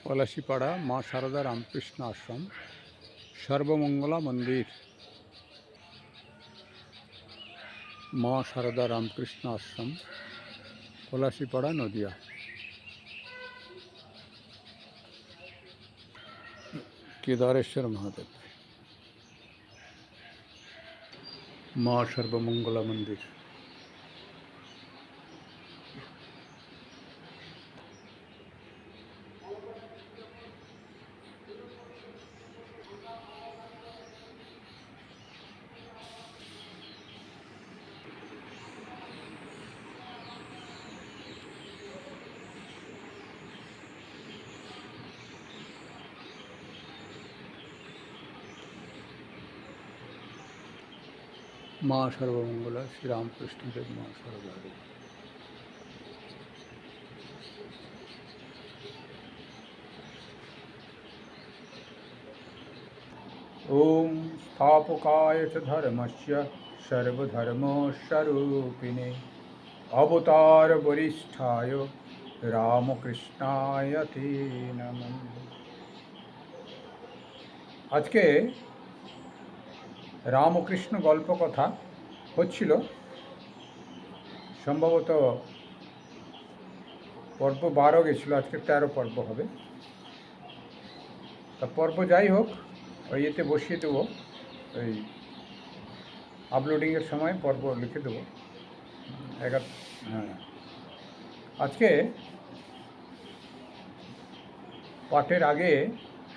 পলাশীপাড়া মা সারদা রামকৃষ্ণ আশ্রম, সর্বমঙ্গলা মন্দির। মা সারদা রামকৃষ্ণ আশ্রম, পলাশীপাড়া, নদিয়া। কেদারেশ্বর মহাদেব, মা সর্বমঙ্গলা মন্দির। মা সর্বমঙ্গলা শ্রীরামকৃষ্ণদেব মা সর্বদেব। ওম স্থাপকায় চ ধর্মস্য সর্বধর্মস্বরূপিণে অবতার বরিষ্ঠায় রামকৃষ্ণায় তে নমঃ। আজকে রামকৃষ্ণ গল্প কথা হচ্ছিল, সম্ভবত পর্ব 12 গেছিল, আজকে 13 পর্ব হবে। তা পর্ব যাই হোক, ওই এতে বসিয়ে দেবো, ওই আপলোডিংয়ের সময় পর্ব লিখে দেবো। হ্যাঁ, আজকে পাঠের আগে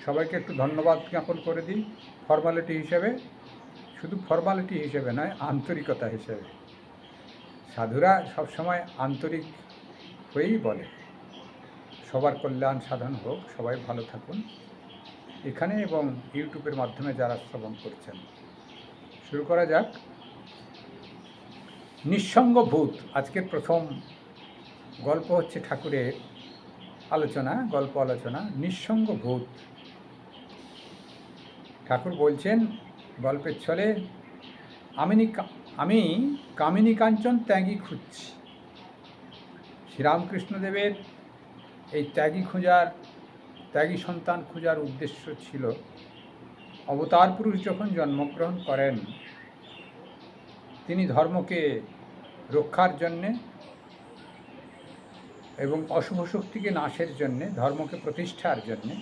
সবাইকে একটু ধন্যবাদ জ্ঞাপন করে দিই, ফর্মালিটি হিসেবে। শুধু ফর্মালিটি হিসেবে নয়, আন্তরিকতা হিসেবে। সাধুরা সবসময় আন্তরিক হয়েই বলে সবার কল্যাণ সাধন হোক, সবাই ভালো থাকুন। এখানে এবং ইউটিউবের মাধ্যমে যারা শ্রবণ করছেন, শুরু করা যাক। নিঃসঙ্গ ভূত, আজকের প্রথম গল্প হচ্ছে ঠাকুরের গল্প আলোচনা, নিঃসঙ্গ ভূত। ঠাকুর বলছেন গল্পের ছলে, আমি কামিনী কাঞ্চন ত্যাগী খুঁজছি। শ্রীরামকৃষ্ণদেবের এই ত্যাগী সন্তান খোঁজার উদ্দেশ্য ছিল, অবতার পুরুষ যখন জন্মগ্রহণ করেন, তিনি ধর্মকে রক্ষার জন্যে এবং অশুভ শক্তিকে নাশের জন্যে, ধর্মকে প্রতিষ্ঠার জন্যে,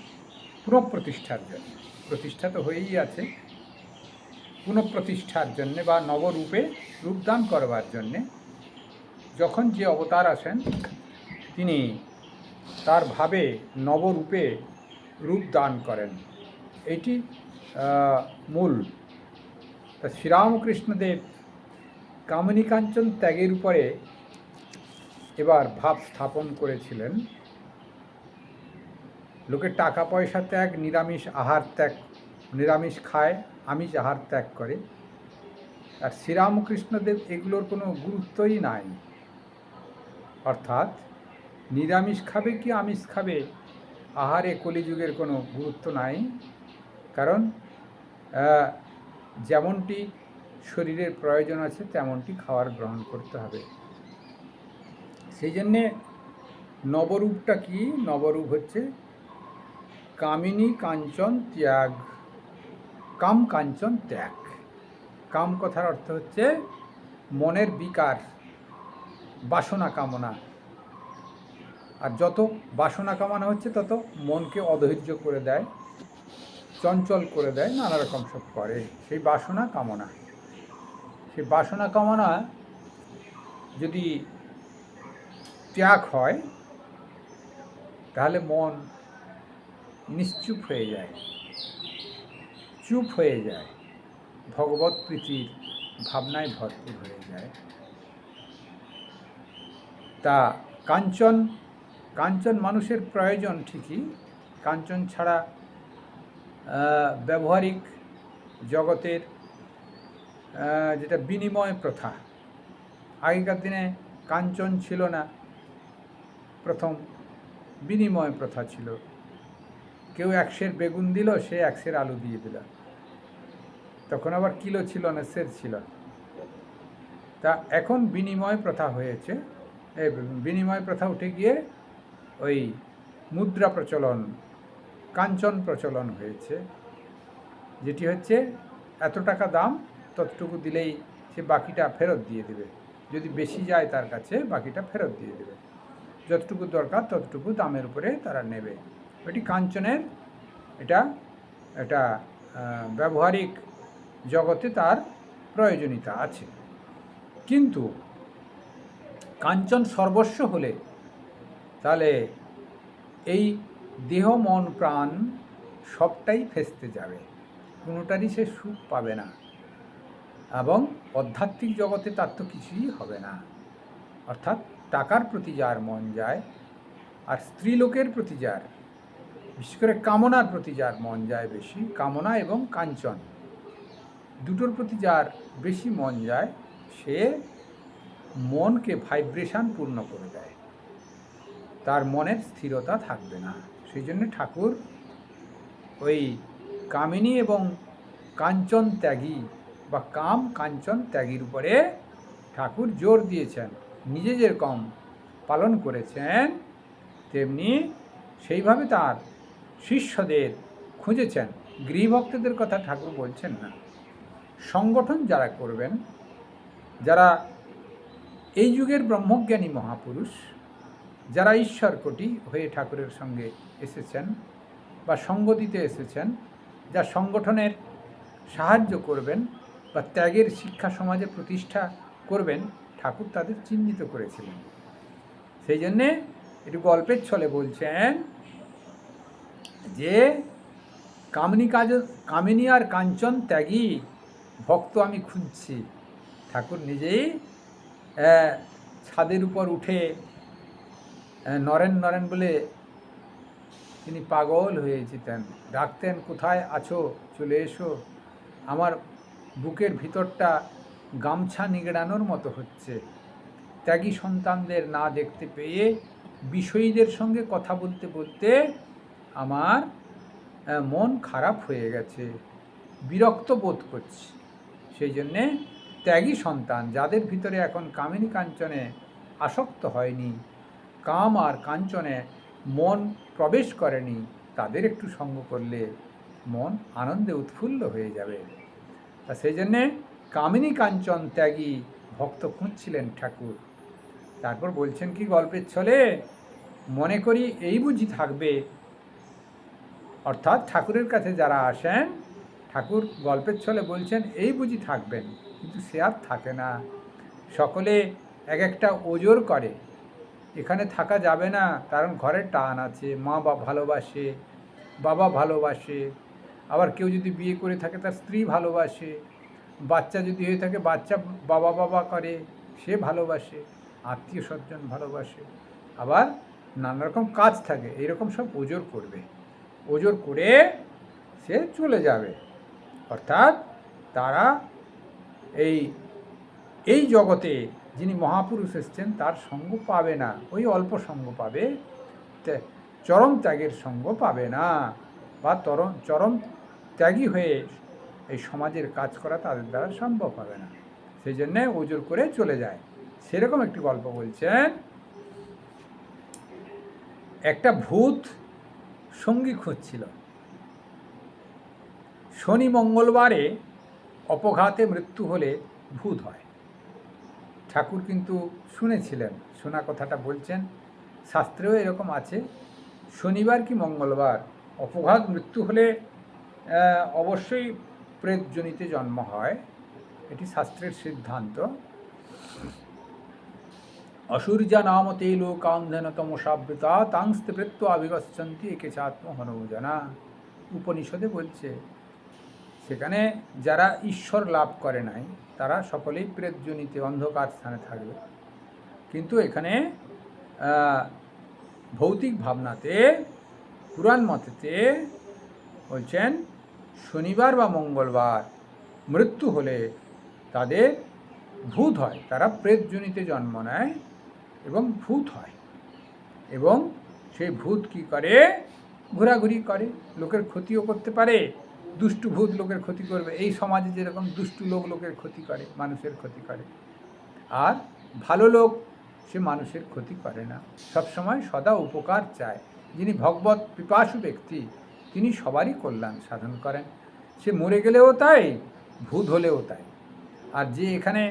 পুনঃপ্রতিষ্ঠার জন্যে, প্রতিষ্ঠা তো হয়েই আছে, পুনঃপ্রতিষ্ঠার জন্যে বা নবরূপে রূপদান করবার জন্যে যখন যে অবতার আসেন, তিনি তার ভাবে নবরূপে রূপদান করেন। এটি মূল। তা শ্রীরামকৃষ্ণদেব কামিনী কাঞ্চন ত্যাগের উপরে এবার ভাব স্থাপন করেছিলেন। লোকে টাকা পয়সা ত্যাগ, নিরামিষ আহার ত্যাগ, নিরামিষ খায়, আমিষ আহার ত্যাগ করে। আর শ্রীরামকৃষ্ণদেব এগুলোর কোনো গুরুত্বই নাই। অর্থাৎ নিরামিষ খাবে কি আমিষ খাবে, আহারে কলিযুগের কোনো গুরুত্ব নাই। কারণ যেমনটি শরীরের প্রয়োজন আছে তেমনটি খাবার গ্রহণ করতে হবে। সেই জন্যে নবরূপটা কি? নবরূপ হচ্ছে কামিনী কাঞ্চন ত্যাগ, কাম কাঞ্চন ত্যাগ। কাম কথার অর্থ হচ্ছে মনের বিকার, বাসনা কামনা। আর যত বাসনা কামনা হচ্ছে তত মনকে অধৈর্য করে দেয়, চঞ্চল করে দেয়, নানা রকম সব করে। সেই বাসনা কামনা, সেই বাসনা কামনা যদি ত্যাগ হয়, তাহলে মন নিশ্চুপ হয়ে যায়, চুপ হয়ে যায়, ভগবৎ প্রীতির ভাবনায় ভরপুর হয়ে যায়। তা কাঞ্চন মানুষের প্রয়োজন ঠিকই, কাঞ্চন ছাড়া ব্যবহারিক জগতের যেটা বিনিময় প্রথা, আগেকার দিনে কাঞ্চন ছিল না, প্রথম বিনিময় প্রথা ছিল। কেউ 1 সের বেগুন দিল, সে 1 সের আলু দিয়ে দিল। তখন আবার কিলো ছিল না, সের ছিল। তা এখন বিনিময় প্রথা হয়েছে। বিনিময় প্রথা উঠে গিয়ে ওই মুদ্রা প্রচলন কাঞ্চন প্রচলন হয়েছে, যেটি হচ্ছে এত টাকা দাম, ততটুকু দিলেই সে বাকিটা ফেরত দিয়ে দেবে। যদি বেশি যায় তার কাছে, বাকিটা ফেরত দিয়ে দেবে। যতটুকু দরকার ততটুকু দামের উপরে তারা নেবে। এটি কাঞ্চনের এটা এটা ব্যবহারিক জগতে তার প্রয়োজনীয়তা আছে। কিন্তু কাঞ্চন সর্বস্ব হলে তাহলে এই দেহ মন প্রাণ সবটাই ফেস্তে যাবে, কোনোটারই সে সুখ পাবে না, এবং আধ্যাত্মিক জগতে তার তো কিছুই হবে না। অর্থাৎ টাকার প্রতি যার মন যায়, আর স্ত্রীলোকের প্রতি যার, বিশেষ করে কামনার প্রতি যার মন যায় বেশি, কামনা এবং কাঞ্চন দুটোর প্রতি যার বেশি মন যায়, সে মনকে ভাইব্রেশন পূর্ণ করে দেয়, তার মনের স্থিরতা থাকবে না। সেই জন্য ঠাকুর ওই কামিনী এবং কাঞ্চন ত্যাগী বা কাম কাঞ্চন ত্যাগীর উপরে ঠাকুর জোর দিয়েছেন। নিজে যেরকম পালন করেছেন, তেমনি সেইভাবে তার শিষ্যদের খুঁজেছেন। গৃহভক্তদের কথা ঠাকুর বলছেন না, সংগঠন যারা করবেন, যারা এই যুগের ব্রহ্মজ্ঞানী মহাপুরুষ, যারা ঈশ্বর কোটি হয়ে ঠাকুরের সঙ্গে এসেছেন বা সঙ্গ দিতে এসেছেন, যা সংগঠনের সাহায্য করবেন বা ত্যাগের শিক্ষা সমাজে প্রতিষ্ঠা করবেন, ঠাকুর তাদের চিহ্নিত করেছিলেন। সেই জন্যে একটু গল্পের ছলে বলছেন যে কামিনী আর কাঞ্চন ত্যাগী ভক্ত আমি খুঁজছি। ঠাকুর নিজেই ছাদের উপর উঠে নরেন নরেন বলে তিনি পাগল হয়ে যেতেন, ডাকতেন, কোথায় আছো, চলে এসো, আমার বুকের ভিতরটা গামছা নিগড়ানোর মতো হচ্ছে। ত্যাগী সন্তানদের না দেখতে পেয়ে বিষয়ীদের সঙ্গে কথা বলতে বলতে আমার মন খারাপ হয়ে গেছে, বিরক্ত বোধ করছি। সেই জন্যে ত্যাগী সন্তান যাদের ভিতরে এখন কামিনী কাঞ্চনে আসক্ত হয়নি, কাম আর কাঞ্চনে মন প্রবেশ করেনি, তাদের একটু সঙ্গ করলে মন আনন্দে উৎফুল্ল হয়ে যাবে। তা সেই জন্যে কামিনী কাঞ্চন ত্যাগী ভক্ত খুঁজছিলেন ঠাকুর। তারপর বলছেন কি গল্পের ছলে, মনে করি এই বুঝি থাকবে। অর্থাৎ ঠাকুরের কাছে যারা আসেন, ঠাকুর গল্পের ছলে বলছেন এই বুঝি থাকবেন, কিন্তু সে আর থাকে না। সকলে এক একটা ওজোর করে, এখানে থাকা যাবে না, কারণ ঘরের টান আছে, মা ভালোবাসে, বাবা ভালোবাসে, আবার কেউ যদি বিয়ে করে থাকে তার স্ত্রী ভালোবাসে, বাচ্চা যদি হয়ে থাকে বাচ্চা বাবা বাবা করে, সে ভালোবাসে, আত্মীয় স্বজন ভালোবাসে, আবার নানা রকম কাজ থাকে, এইরকম সব ওজোর করবে, ওজোর করে সে চলে যাবে। অর্থাৎ তারা এই জগতে যিনি মহাপুরুষ এসছেন তার সঙ্গ পাবে না, ওই অল্প সঙ্গ পাবে, চরম ত্যাগের সঙ্গ পাবে না, বা চরম ত্যাগী হয়ে এই সমাজের কাজ করা তাদের দ্বারা সম্ভব হবে না। সেই জন্যে ওজোর করে চলে যায়। সেরকম একটি গল্প বলছেন, একটা ভূত সঙ্গী খুঁজছিল। শনি মঙ্গলবারে অপঘাতে মৃত্যু হলে ভূত হয়। ঠাকুর কিন্তু শুনেছিলেন, শোনা কথাটা বলছেন, শাস্ত্রেও এরকম আছে। শনিবার কি মঙ্গলবার অপঘাত মৃত্যু হলে অবশ্যই প্রেতজনিতে জন্ম হয়, এটি শাস্ত্রের সিদ্ধান্ত। অসূর্যা নামতে লোকান্ধন তমসাবৃতা তাংস্তে প্রেত্য আবিগচ্ছন্তি একেচাত্ম হনৌজনা। উপনিষদে বলছে, সেখানে যারা ঈশ্বর লাভ করে নাই তারা সকলেই প্রেতজনিতে অন্ধকার স্থানে থাকবে। কিন্তু এখানে ভৌতিক ভাবনাতে, পুরাণ মতেতে বলছেন শনিবার বা মঙ্গলবার মৃত্যু হলে তাদের ভূত হয়, তারা প্রেতজনিতে জন্ম নেয় এবং ভূত হয়। এবং সেই ভূত কি করে, ঘোরাঘুরি করে, লোকের ক্ষতিও করতে পারে। দুষ্টু ভূত লোকের ক্ষতি করবে, এই সমাজে যেরকম দুষ্টু লোক লোকের ক্ষতি করে, মানুষের ক্ষতি করে। আর ভালো লোক সে মানুষের ক্ষতি করে না, সবসময় সদা উপকার চায়। যিনি ভগবত পিপাসু ব্যক্তি, তিনি সবারই কল্যাণ সাধন করেন। সে মরে গেলেও তাই, ভূত হলেও তাই। আর যে এখানে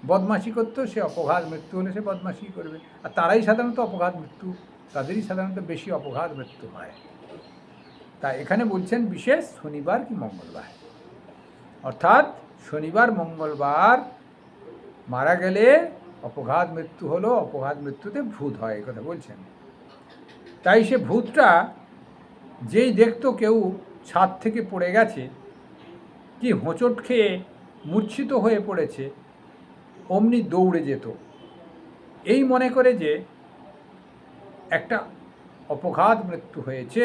বদমাশি করতো সে অপঘাত মৃত্যু হলে সে বদমাশি করবে। আর তারাই সাধারণত অপঘাত মৃত্যু, তাদেরই সাধারণত বেশি অপঘাত মৃত্যু হয়। তা এখানে বলছেন বিশেষ শনিবার কি মঙ্গলবার, অর্থাৎ শনিবার মঙ্গলবার মারা গেলে অপঘাত মৃত্যু হলো, অপঘাত মৃত্যুতে ভূত হয়, এই কথা বলছেন। তাই সে ভূতটা যেই দেখতো কেউ ছাদ থেকে পড়ে গেছে, কি হোঁচট খেয়ে মূর্ছিত হয়ে পড়েছে, অমনি দৌড়ে যেত, এই মনে করে যে একটা অপঘাত মৃত্যু হয়েছে,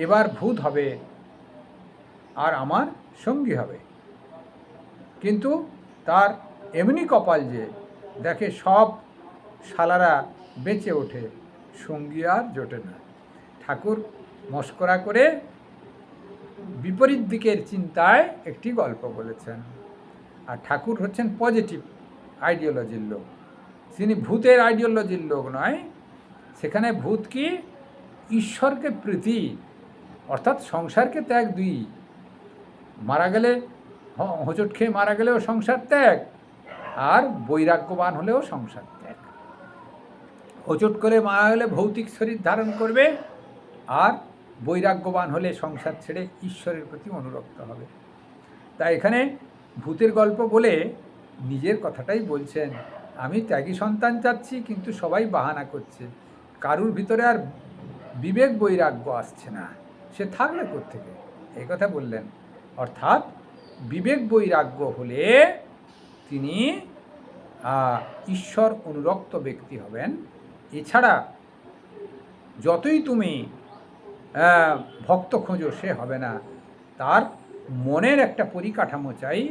এবার ভূত হবে আর আমার সঙ্গী হবে। কিন্তু তার এমনি কপাল যে দেখে সব শালারা বেঁচে ওঠে, সঙ্গী আর জোটে না। ঠাকুর মস্করা করে বিপরীত দিকের চিন্তায় একটি গল্প বলেছেন। আর ঠাকুর হচ্ছেন পজিটিভ আইডিওলজির লোক, তিনি ভূতের আইডিওলজির লোক নয়। সেখানে ভূত কি ঈশ্বরকে প্রীতি, অর্থাৎ সংসারকে ত্যাগ দুই। মারা গেলে হোঁচট খেয়ে মারা গেলেও সংসার ত্যাগ, আর বৈরাগ্যবান হলেও সংসার ত্যাগ। হোঁচট করে মারা গেলে ভৌতিক শরীর ধারণ করবে, আর বৈরাগ্যবান হলে সংসার ছেড়ে ঈশ্বরের প্রতি অনুরক্ত হবে। তাই এখানে ভূতের গল্প বলে নিজের কথাটাই বলছেন, আমি ত্যাগী সন্তান চাচ্ছি, কিন্তু সবাই বাহানা করছে, কারুর ভিতরে আর বিবেক বৈরাগ্য আসছে না, সে থাকলে কোত্থেকে, এই কথা বললেন। অর্থাৎ বিবেক বৈরাগ্য হলে তিনি ঈশ্বর অনুরক্ত ব্যক্তি হবেন। এছাড়া যতই তুমি ভক্ত খোঁজো সে হবে না, তার মনের একটা পরিকাঠামো চাই,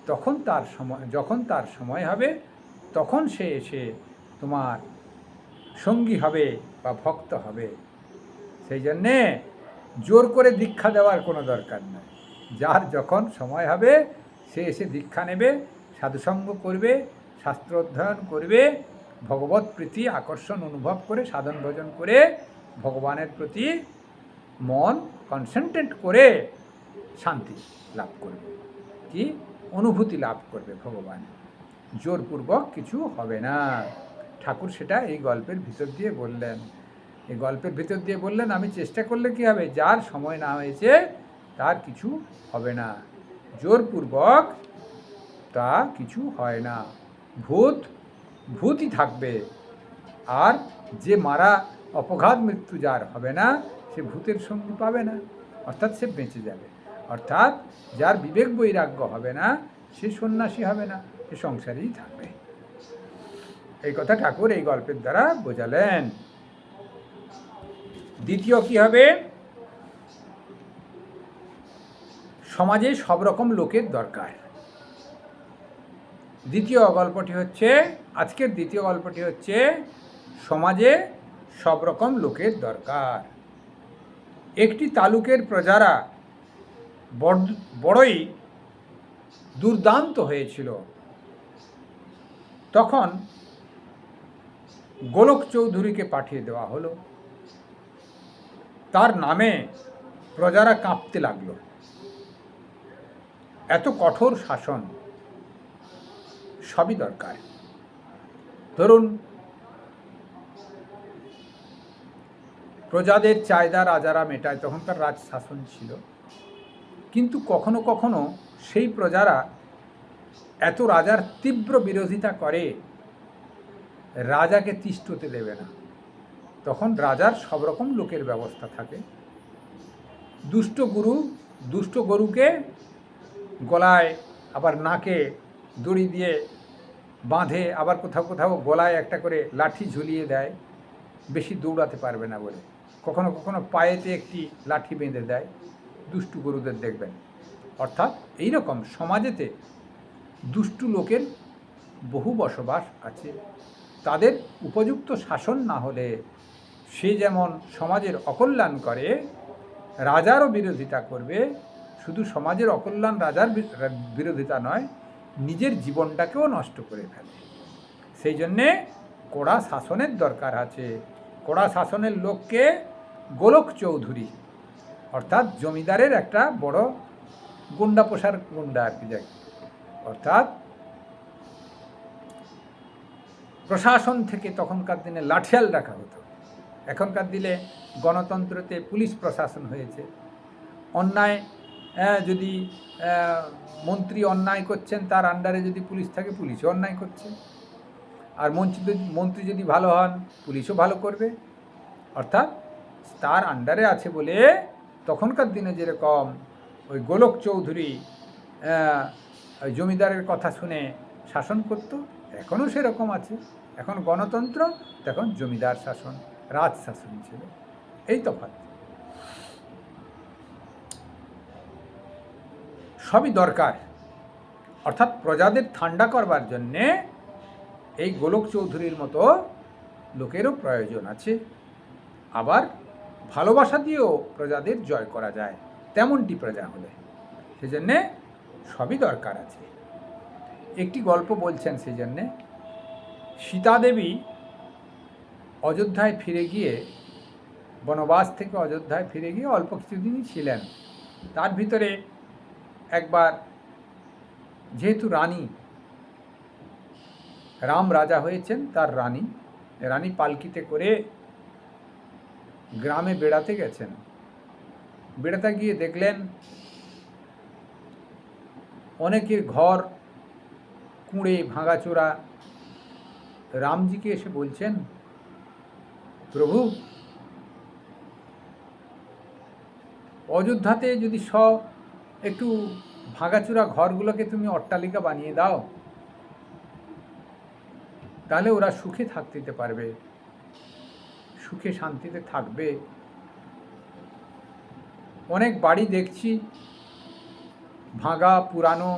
যখন তার সময় হবে তখন সে এসে তোমার সঙ্গী হবে বা ভক্ত হবে। সেই জন্যে জোর করে দীক্ষা দেওয়ার কোনো দরকার নেই। যার যখন সময় হবে সে এসে দীক্ষা নেবে, সাধুসঙ্গ করবে, শাস্ত্র অধ্যয়ন করবে, ভগবত প্রীতি আকর্ষণ অনুভব করে সাধন ভজন করে ভগবানের প্রতি মন কনসেন্ট্রেট করে শান্তি লাভ করবে, কি অনুভূতি লাভ করবে ভগবান। জোরপূর্বক কিছু হবে না। ঠাকুর সেটা এই গল্পের ভিতর দিয়ে বললেন। এই গল্পের ভিতর দিয়ে বললেন, আমি চেষ্টা করলে কি হবে, যার সময় না হয়েছে তার কিছু হবে না, জোরপূর্বক তা কিছু হয় না। ভূতই থাকবে, আর যে মারা অপঘাত মৃত্যু যার হবে না সে ভূতের সঙ্গী পাবে না, অর্থাৎ সে বেঁচে যাবে। অর্থাৎ যার বিবেক বৈরাগ্য হবে না সে সন্ন্যাসী হবে না, সে সংসারেই থাকবে। এই কথা ঠাকুর এই গল্পের দ্বারা বোঝালেন। দ্বিতীয় কি হবে, সমাজে সব রকম লোকের দরকার। আজকের দ্বিতীয় গল্পটি হচ্ছে সমাজে সব রকম লোকের দরকার। একটি তালুকের প্রজারা বড়ই দুর্দান্ত হয়েছিল। তখন গোলক চৌধুরীকে পাঠিয়ে দেওয়া হলো। তার নামে প্রজারা কাঁপতে লাগলো। এত কঠোর শাসন সবই দরকার। ধরুন, প্রজাদের চাহিদা রাজারা মেটায়, তখন তার রাজ শাসন ছিল। কিন্তু কখনো কখনো সেই প্রজারা এত রাজার তীব্র বিরোধিতা করে, রাজাকে তিষ্ঠ হতে দেবে না। তখন রাজার সব রকম লোকের ব্যবস্থা থাকে। দুষ্ট গরুকে গলায় আবার নাকে দড়ি দিয়ে বাঁধে, আবার কোথাও কোথাও গলায় একটা করে লাঠি ঝুলিয়ে দেয়, বেশি দৌড়াতে পারবে না বলে। কখনো কখনো পায়েতে একটি লাঠি বেঁধে দেয়, দুষ্টু গরুদের দেখবেন। অর্থাৎ এই রকম সমাজেতে দুষ্টু লোকের বহু বসবাস আছে। তাদের উপযুক্ত শাসন না হলে সে যেমন সমাজের অকল্যাণ করে, রাজারও বিরোধিতা করবে। শুধু সমাজের অকল্যাণ, রাজার বিরোধিতা নয়, নিজের জীবনটাকেও নষ্ট করে ফেলে। সেই জন্যে কড়া শাসনের দরকার আছে। কড়া শাসনের লোককে গোলক চৌধুরী অর্থাৎ জমিদারের একটা বড় গুন্ডা পোষার গুন্ডা আর কি যাই, অর্থাৎ প্রশাসন থেকে তখনকার দিনে লাঠিয়াল রাখা হতো। এখনকার দিনে গণতন্ত্রতে পুলিশ প্রশাসন হয়েছে। অন্যায় যদি মন্ত্রী অন্যায় করছেন, তার আন্ডারে যদি পুলিশ থাকে, পুলিশও অন্যায় করছে। আর মন্ত্রী যদি ভালো হন, পুলিশও ভালো করবে। অর্থাৎ তার আন্ডারে আছে বলে তখনকার দিনে যেরকম ওই গোলক চৌধুরী জমিদারের কথা শুনে শাসন করত, এখনও সেরকম আছে। এখন গণতন্ত্র, তখন জমিদার শাসন, রাজ শাসন ছিল, এই তফাৎ। সবই দরকার, অর্থাৎ প্রজাদের ঠান্ডা করবার জন্যে এই গোলক চৌধুরীর মতো লোকেরও প্রয়োজন আছে। আবার ভালোবাসা দিয়েও প্রজাদের জয় করা যায়, তেমনটি প্রজা হলে, সেজন্যে সবই দরকার আছে। একটি গল্প বলছেন সেই জন্যে, সীতাদেবী অযোধ্যায় ফিরে গিয়ে, বনবাস থেকে অযোধ্যায় ফিরে গিয়ে অল্প কিছুদিনই ছিলেন। তার ভিতরে একবার যেহেতু রাম রাজা হয়েছেন, তার রানী পালকিতে করে গ্রামে বেড়াতে গেছেন। বেড়াতে গিয়ে দেখলেন অনেকের ঘর কুঁড়ে ভাঙাচোরা। রামজিকে এসে বলছেন, প্রভু, অযোধ্যাতে যদি একটু ভাঙাচোরা ঘরগুলোকে তুমি অট্টালিকা বানিয়ে দাও, তাহলে ওরা সুখে থাকতে পারবে, সুখে শান্তিতে থাকবে। অনেক বাড়ি দেখছি ভাঙা পুরানো,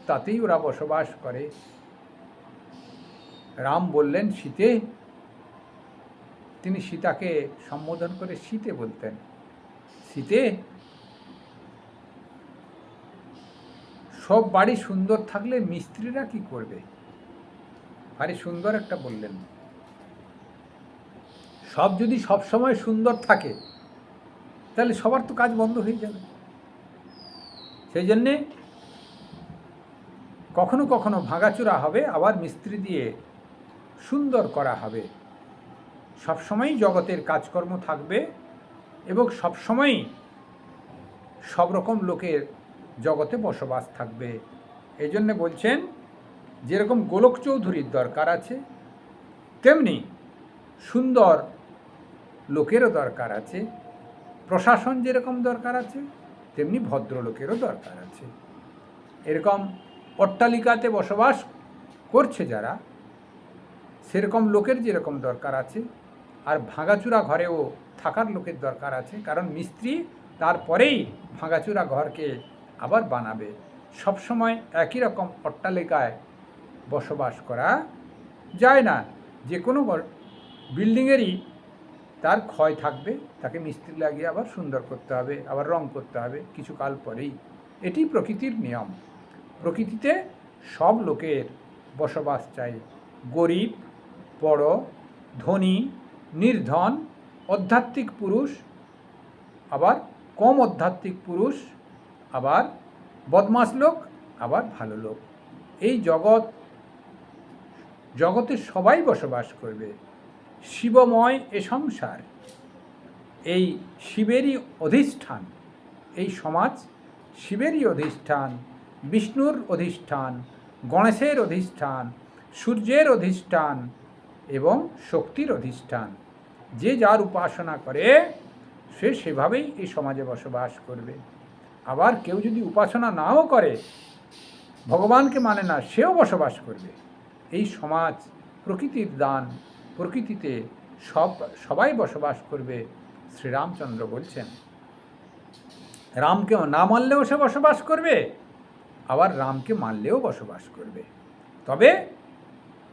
তাতেই ওরা বসবাস করে। রাম বললেন, সীতে, তিনি সীতাকে সম্বোধন করে সীতে বলতেন, সীতে, সব বাড়ি সুন্দর থাকলে মিস্ত্রিরা কি করবে? ভারী সুন্দর একটা বললেন। সব যদি সবসময় সুন্দর থাকে, তাহলে সবার তো কাজ বন্ধ হয়ে যাবে। সেই জন্যে কখনো কখনো ভাঙাচোরা হবে, আবার মিস্ত্রি দিয়ে সুন্দর করা হবে। সবসময়ই জগতের কাজকর্ম থাকবে এবং সবসময়ই সব রকম লোকের জগতে বসবাস থাকবে। এই জন্যে বলছেন, যেরকম গোলক চৌধুরীর দরকার আছে, তেমনি সুন্দর লোকেরও দরকার আছে। প্রশাসন যেরকম দরকার আছে, তেমনি ভদ্রলোকেরও দরকার আছে। এরকম অট্টালিকাতে বসবাস করছে যারা, সেরকম লোকের যেরকম দরকার আছে, আর ভাঙাচুরা ঘরেও থাকার লোকের দরকার আছে। কারণ মিস্ত্রি তারপরেই ভাঙাচুরা ঘরকে আবার বানাবে। সবসময় একই রকম অট্টালিকায় বসবাস করা যায় না। যে কোনো বিল্ডিংয়েরই তার ক্ষয় থাকবে, তাকে মিস্ত্রি লাগিয়ে আবার সুন্দর করতে হবে, আবার রং করতে হবে কিছু কাল পরেই। এটি প্রকৃতির নিয়ম। প্রকৃতিতে সব লোকের বসবাস চাই, গরিব, বড়, ধনী, নির্ধন, আধ্যাত্মিক পুরুষ, আবার কম আধ্যাত্মিক পুরুষ, আবার বদমাশ লোক, আবার ভালো লোক। এই জগতে সবাই বসবাস করবে। শিবময় এ সংসার, এই শিবেরই অধিষ্ঠান। এই সমাজ শিবেরই অধিষ্ঠান, বিষ্ণুর অধিষ্ঠান, গণেশের অধিষ্ঠান, সূর্যের অধিষ্ঠান এবং শক্তির অধিষ্ঠান। যে যার উপাসনা করে, সে সেভাবেই এই সমাজে বসবাস করবে। আবার কেউ যদি উপাসনা নাও করে, ভগবানকে মানে না, সেও বসবাস করবে। এই সমাজ প্রকৃতির দান, প্রকৃতিতে সবাই বসবাস করবে। শ্রীরামচন্দ্র বলছেন, রামকে না মানলেও সে বসবাস করবে, আবার রামকে মানলেও বসবাস করবে। তবে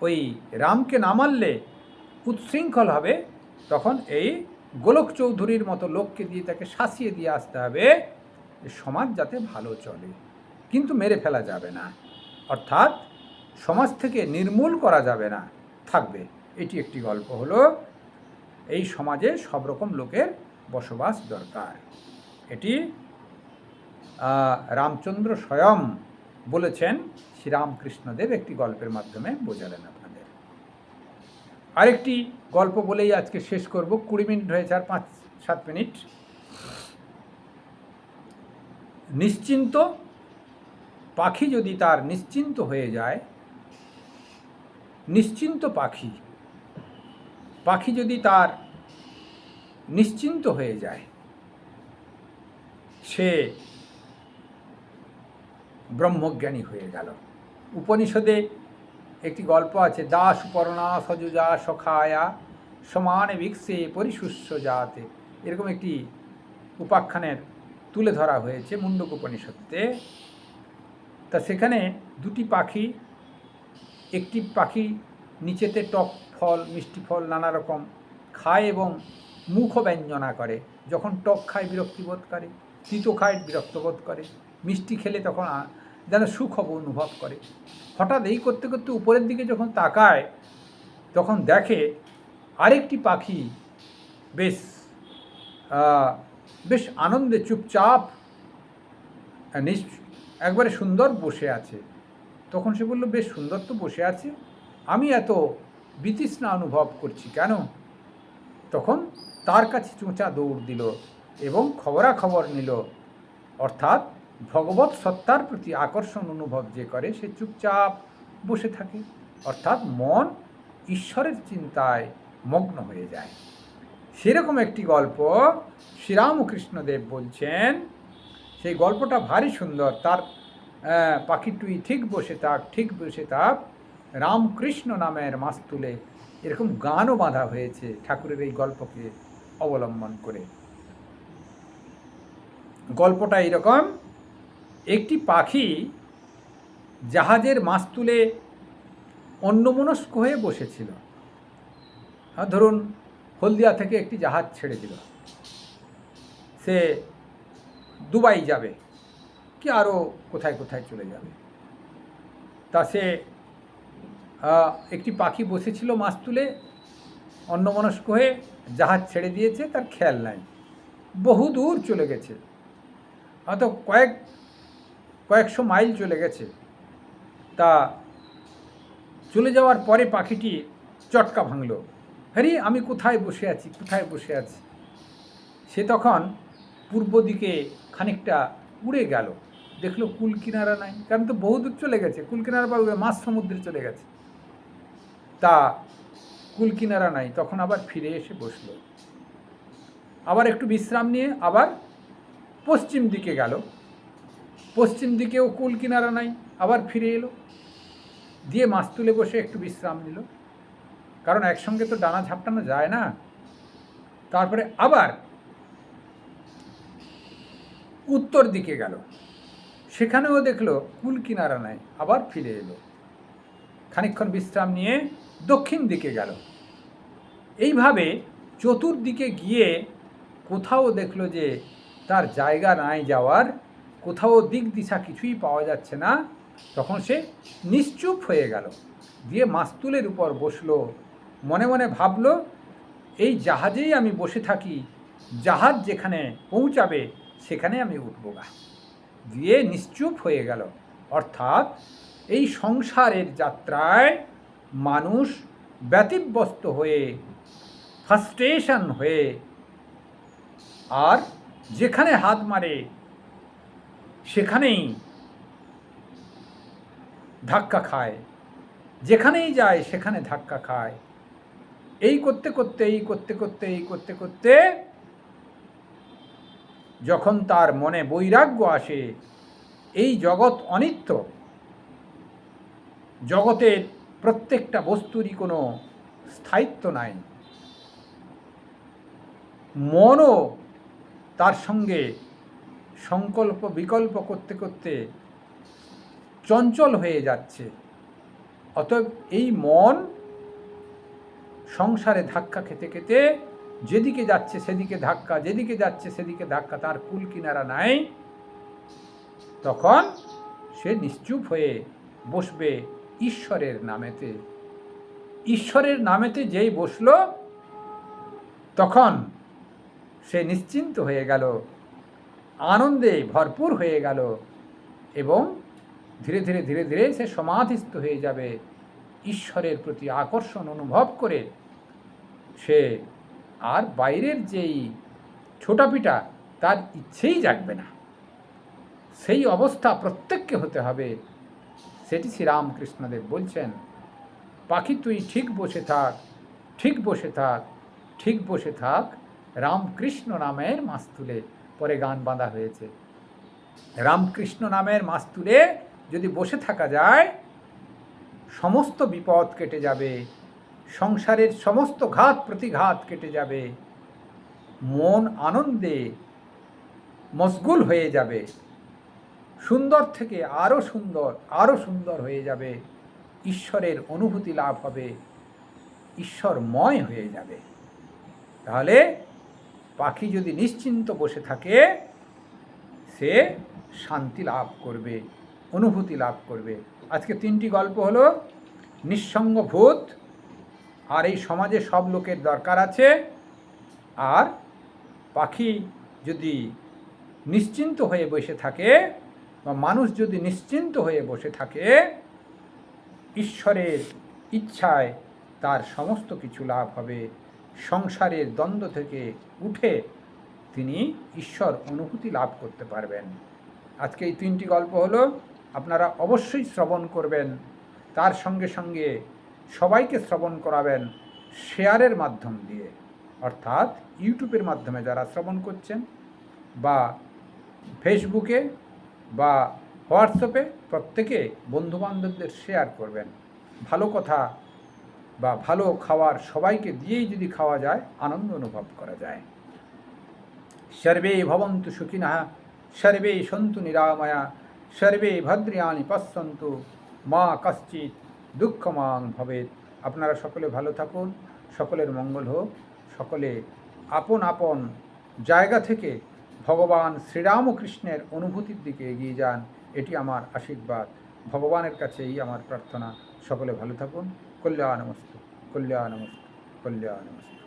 ওই রামকে না মানলে উচ্ছৃঙ্খল হবে, তখন এই গোলক চৌধুরীর মতো লোককে দিয়ে তাকে শাসিয়ে দিয়ে আসতে হবে, সমাজ যাতে ভালো চলে, কিন্তু মেরে ফেলা যাবে না। অর্থাৎ সমাজ থেকে নির্মূল করা যাবে না, থাকবে। এটি একটি গল্প হলো। এই সমাজে সব রকম লোকের বসবাস দরকার। এটি রামচন্দ্র স্বয়ং বলেছেন, শ্রীরামকৃষ্ণদেব একটি গল্পের মাধ্যমে বোঝালেন আপনাদের। আরেকটি গল্প বলেই আজকে শেষ করব, 20 মিনিট হয়েছে, আর 5-7 মিনিট। নিশ্চিন্ত পাখি যদি তার নিশ্চিন্ত হয়ে যায়, নিশ্চিন্ত পাখি যদি তার নিশ্চিন্ত হয়ে যায়, সে ব্রহ্মজ্ঞানী হয়ে গেল। উপনিষদে একটি গল্প আছে, দাস পর্ণা সযুজা সখায়া সমানে ভিক্ষে পরিশুষ্য জাতে, এরকম একটি উপাখ্যানের তুলে ধরা হয়েছে মুন্ডক উপনিষদে। তা সেখানে দুটি পাখি, একটি পাখি নিচেতে টক ফল, মিষ্টি ফল নানা রকম খায় এবং মুখ ব্যঞ্জনা করে। যখন টক খায় বিরক্তিবোধ করে, তিতো খায় বিরক্তবোধ করে, মিষ্টি খেলে তখন যেন সুখ অনুভব করে। হঠাৎ এই করতে করতে উপরের দিকে যখন তাকায়, তখন দেখে আরেকটি পাখি বেশ আনন্দে চুপচাপ একবারে সুন্দর বসে আছে। তখন সে বলল, বেশ সুন্দর তো বসে আছে, আমি এত বিতৃষ্ণা অনুভব করছি কেন? তখন তার কাছে চোঁচা দৌড় দিল এবং খবরাখবর নিল। অর্থাৎ ভগবৎ সত্তার প্রতি আকর্ষণ অনুভব যে করে, সে চুপচাপ বসে থাকে, অর্থাৎ মন ঈশ্বরের চিন্তায় মগ্ন হয়ে যায়। সেরকম একটি গল্প শ্রীরামকৃষ্ণদেব বলছেন। সেই গল্পটা ভারী সুন্দর। তার পাখিটুই ঠিক বসে থাক রামকৃষ্ণ নামের মাস্তুলে, এরকম গানও বাঁধা হয়েছে ঠাকুরের এই গল্পকে অবলম্বন করে। গল্পটা এরকম, একটি পাখি জাহাজের মাস্তুলে অন্যমনস্ক হয়ে বসেছিল। ধরুন হলদিয়া থেকে একটি জাহাজ ছেড়ে দিল, সে দুবাই যাবে কি আরও কোথায় কোথায় চলে যাবে। তা সে একটি পাখি বসেছিল মাস্তুলে অন্যমনস্ক হয়ে, জাহাজ ছেড়ে দিয়েছে, তার খেয়াল নাই, বহু দূর চলে গেছে, হয়তো কয়েকশো মাইল চলে গেছে। তা চলে যাওয়ার পরে পাখিটি চটকা ভাঙল, হ্যাঁ আমি কোথায় বসে আছি। সে তখন পূর্ব দিকে খানিকটা উড়ে গেল, দেখলো কুল কিনারা নাই, কারণ তো বহু দূর চলে গেছে, কুল কিনারা বা মাঝ সমুদ্রে চলে গেছে। তা কুল কিনারা নাই, তখন আবার ফিরে এসে বসলো, আবার একটু বিশ্রাম নিয়ে আবার পশ্চিম দিকে গেল, পশ্চিম দিকেও কুল কিনারা নাই, আবার ফিরে এলো, দিয়ে মাস্তুলে বসে একটু বিশ্রাম নিল, কারণ একসঙ্গে তো ডানা ঝাপটানো যায় না। তারপরে আবার উত্তর দিকে গেল, সেখানেও দেখলো কুল কিনারা নাই, আবার ফিরে এলো, খানিকক্ষণ বিশ্রাম নিয়ে দক্ষিণ দিকে গেল। এইভাবে চতুর্দিকে গিয়ে কোথাও দেখলো যে তার জায়গা নাই যাওয়ার, কোথাও দিক দিশা কিছুই পাওয়া যাচ্ছে না। তখন সে নিশ্চুপ হয়ে গেল, দিয়ে মাস্তুলের উপর বসলো, মনে মনে ভাবলো, এই জাহাজেই আমি বসে থাকি, জাহাজ যেখানে পৌঁছাবে সেখানে আমি উঠব গা, দিয়ে নিশ্চুপ হয়ে গেল। অর্থাৎ এই সংসারের যাত্রায় মানুষ ব্যতিব্যস্ত হয়ে, ফ্রাস্ট্রেশন হয়ে, আর যেখানে হাত মারে সেখানেই ধাক্কা খায়, যেখানেই যায় সেখানে ধাক্কা খায়। এই করতে করতে যখন তার মনে বৈরাগ্য আসে, এই জগৎ অনিত্য, জগতের প্রত্যেকটা বস্তুরই কোনো স্থায়িত্ব নাই, মনও তার সঙ্গে সংকল্প বিকল্প করতে করতে চঞ্চল হয়ে যাচ্ছে। অতএব এই মন সংসারে ধাক্কা খেতে খেতে যেদিকে যাচ্ছে সেদিকে ধাক্কা, যেদিকে যাচ্ছে সেদিকে ধাক্কা, তার কুল কিনারা নাই। তখন সে নিশ্চুপ হয়ে বসবে ঈশ্বরের নামেতে। ঈশ্বরের নামেতে যেই বসলো, তখন সে নিশ্চিন্ত হয়ে গেল, আনন্দে ভরপুর হয়ে গেল এবং ধীরে ধীরে ধীরে ধীরে সে সমাধিস্থ হয়ে যাবে। ঈশ্বরের প্রতি আকর্ষণ অনুভব করে সে আর বাইরের যেই ছোটাপিটা তার ইচ্ছেই জাগবে না। সেই অবস্থা প্রত্যেককে হতে হবে। সেটি শ্রীরামকৃষ্ণদেব বলছেন, পাখি তুই ঠিক বসে থাক, ঠিক বসে থাক, ঠিক বসে থাক, রামকৃষ্ণ নামের মাস্তুলে। পরে গান বাঁধা হয়েছে। রামকৃষ্ণ নামের মাস্তুলে যদি বসে থাকা যায়, সমস্ত বিপদ কেটে যাবে, সংসারের সমস্ত ঘাত প্রতিঘাত কেটে যাবে, মন আনন্দে মশগুল হয়ে যাবে, সুন্দর থেকে আরও সুন্দর হয়ে যাবে, ঈশ্বরের অনুভূতি লাভ হবে, ঈশ্বরময় হয়ে যাবে। তাহলে পাখি যদি নিশ্চিন্ত বসে থাকে, সে শান্তি লাভ করবে, অনুভূতি লাভ করবে। আজকে 3টি গল্প হলো নিঃসঙ্গ ভূত, আর এই সমাজে সব লোকের দরকার আছে, আর পাখি যদি নিশ্চিন্ত হয়ে বসে থাকে বা মানুষ যদি নিশ্চিন্ত হয়ে বসে থাকে, ঈশ্বরের ইচ্ছায় তার সমস্ত কিছু লাভ হবে। সংসারের দ্বন্দ্ব থেকে উঠে তিনি ঈশ্বর অনুভূতি লাভ করতে পারবেন। আজকে এই 3টি গল্প হলো, আপনারা অবশ্যই শ্রবণ করবেন, তার সঙ্গে সঙ্গে সবাইকে শ্রবণ করাবেন শেয়ারের মাধ্যম দিয়ে, অর্থাৎ ইউটিউবের মাধ্যমে যারা শ্রবণ করছেন বা ফেসবুকে বা হোয়াটসঅ্যাপে, প্রত্যেকে বন্ধুবান্ধবদের শেয়ার করবেন। ভালো কথা বা ভালো খাবার সবাইকে দিয়েই যদি খাওয়া যায়, আনন্দ অনুভব করা যায়। সর্বে ভবন্তু সুখিনঃ, সর্বে সন্তু নিরাময়া, সর্বে ভদ্রাণি পশ্যন্তু, মা কশ্চিৎ দুঃখমাং ভবেৎ। আপনারা সকলে ভালো থাকুন, সকলের মঙ্গল হোক, সকলে আপন আপন জায়গা থেকে ভগবান শ্রীরামকৃষ্ণের অনুভূতির দিকে এগিয়ে যান, এটি আমার আশীর্বাদ। ভগবানের কাছেই আমার প্রার্থনা। সকলে ভালো থাকুন। কল্যাণমস্তু, কল্যাণমস্তু, কল্যাণমস্তু।